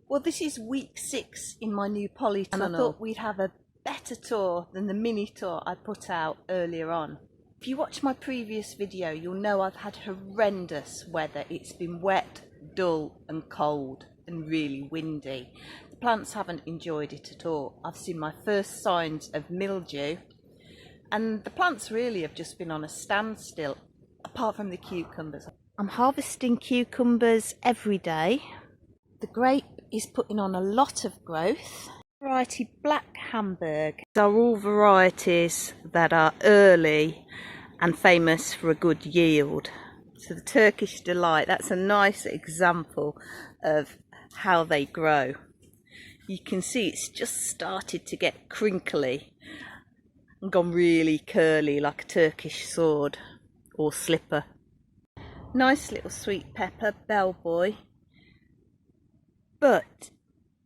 Well, this is week 6 in my new Polytunnel, and I thought we'd have a better tour than the mini tour I put out earlier on. If you watch my previous video, you'll know I've had horrendous weather. It's been wet, dull and cold and really windy. The plants haven't enjoyed it at all. I've seen my first signs of mildew, and the plants really have just been on a standstill, apart from the cucumbers. I'm harvesting cucumbers every day. The grape is putting on a lot of growth. Variety Black Hamburg are all varieties that are early and famous for a good yield. So the Turkish Delight, that's a nice example of how they grow. You can see it's just started to get crinkly and gone really curly like a Turkish sword or slipper. Nice little sweet pepper, bellboy. But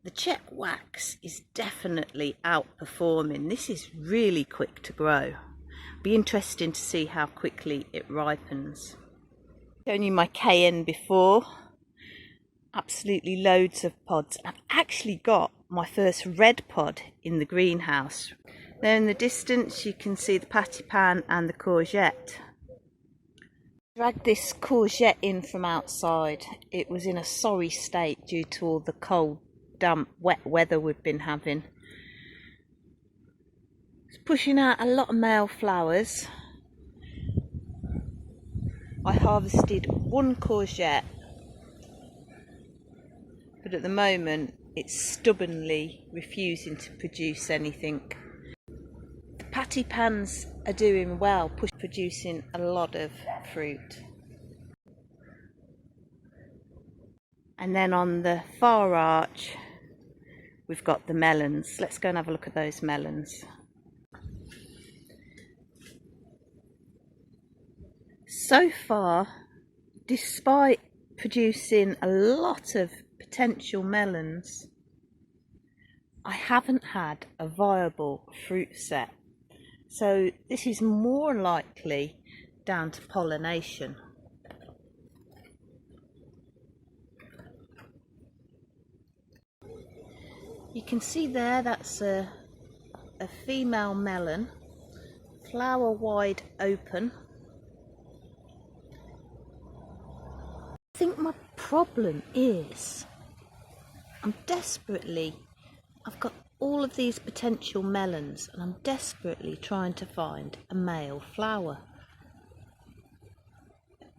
the Czech wax is definitely outperforming. This is really quick to grow. Be interesting to see how quickly it ripens. Shown you my cayenne before. Absolutely loads of pods. I've actually got my first red pod in the greenhouse. There in the distance you can see the pattypan and the courgette. Dragged this courgette in from outside. It was in a sorry state due to all the cold, damp, wet weather we've been having. It's pushing out a lot of male flowers. I harvested one courgette, but at the moment it's stubbornly refusing to produce anything. The pattypans are doing well, producing a lot of fruit. And then on the far arch we've got the melons. Let's go and have a look at those melons. So far, despite producing a lot of potential melons, I haven't had a viable fruit set. So this is more likely down to pollination. You can see there that's a female melon, flower wide open. I think my problem is I've got all of these potential melons and I'm desperately trying to find a male flower.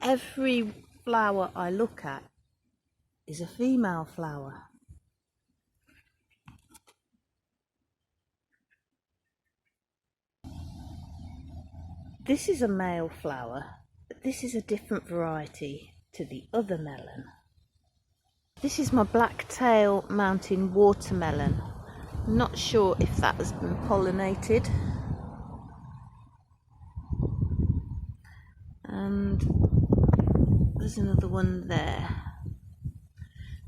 Every flower I look at is a female flower. This is a male flower, but this is a different variety to the other melon. This is my blacktail mountain watermelon. I'm not sure if that has been pollinated. And there's another one there.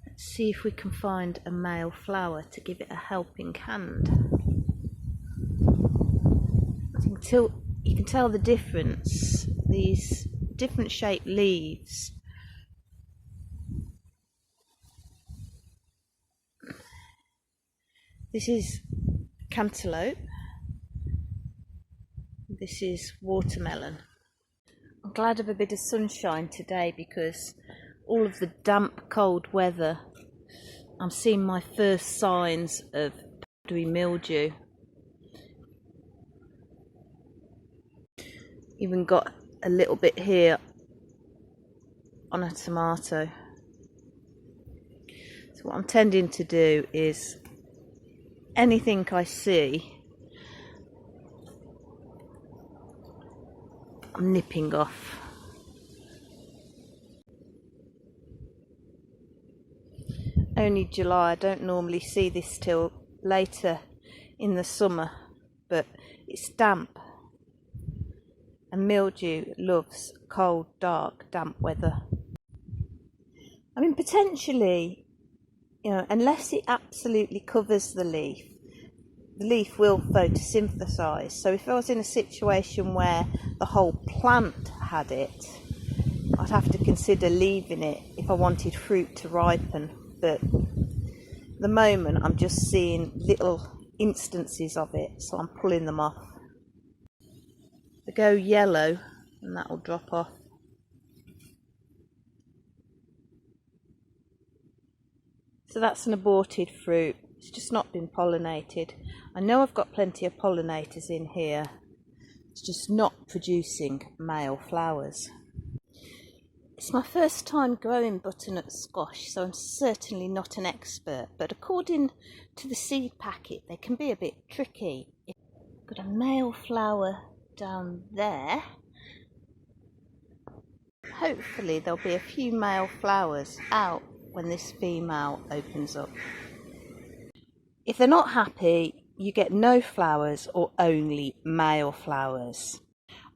Let's see if we can find a male flower to give it a helping hand. You can tell the difference, these different shaped leaves. This is cantaloupe. This is watermelon. I'm glad of a bit of sunshine today because all of the damp, cold weather, I'm seeing my first signs of powdery mildew. Even got a little bit here on a tomato. So what I'm tending to do is anything I see, I'm nipping off. Only July, I don't normally see this till later in the summer, but it's damp and mildew loves cold, dark, damp weather. I mean, potentially, unless it absolutely covers the leaf will photosynthesize. So if I was in a situation where the whole plant had it, I'd have to consider leaving it if I wanted fruit to ripen. But the moment I'm just seeing little instances of it, so I'm pulling them off. They go yellow and that will drop off. So that's an aborted fruit. It's just not been pollinated. I know I've got plenty of pollinators in here. It's just not producing male flowers. It's my first time growing butternut squash, so I'm certainly not an expert, but according to the seed packet, they can be a bit tricky. Got a male flower down there. Hopefully there'll be a few male flowers out when this female opens up. If they're not happy, you get no flowers or only male flowers.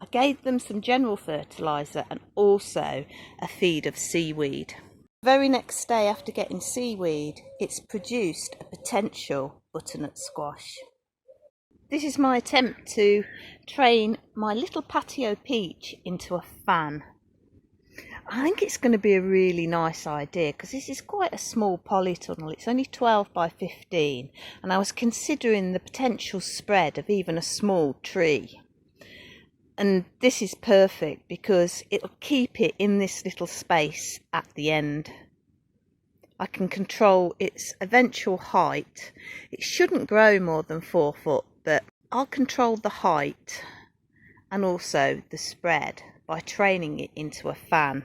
I gave them some general fertiliser and also a feed of seaweed. The very next day after getting seaweed, it's produced a potential butternut squash. This is my attempt to train my little patio peach into a fan. I think it's going to be a really nice idea because this is quite a small polytunnel. It's only 12 by 15 and I was considering the potential spread of even a small tree. And this is perfect because it'll keep it in this little space at the end. I can control its eventual height. It shouldn't grow more than 4 foot, but I'll control the height and also the spread by training it into a fan.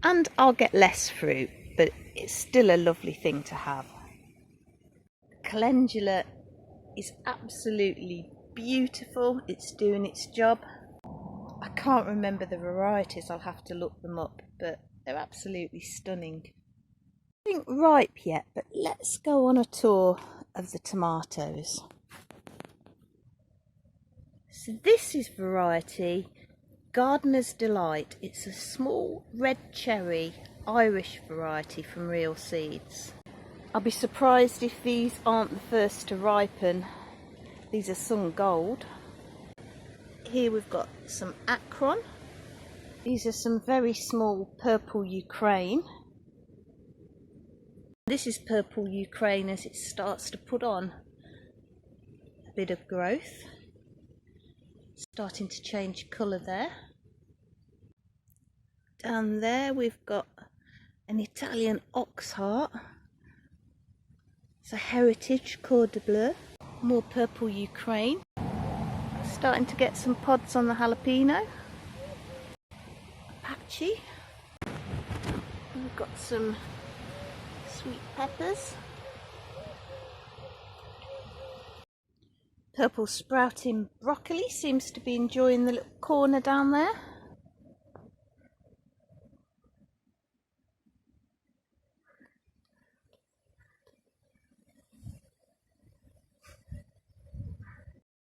And I'll get less fruit, but it's still a lovely thing to have. Calendula is absolutely beautiful. It's doing its job. I can't remember the varieties, I'll have to look them up, but they're absolutely stunning. I think ripe yet, but let's go on a tour of the tomatoes. So this is variety Gardener's Delight. It's a small red cherry Irish variety from Real Seeds. I'll be surprised if these aren't the first to ripen. These are Sun Gold. Here we've got some Akron. These are some very small purple Ukraine. This is purple Ukraine as it starts to put on a bit of growth. Starting to change colour there. Down there we've got an Italian ox heart. It's a heritage Cordon Bleu. More purple Ukraine. Starting to get some pods on the jalapeno. Apache. We've got some sweet peppers. Purple sprouting broccoli seems to be enjoying the little corner down there.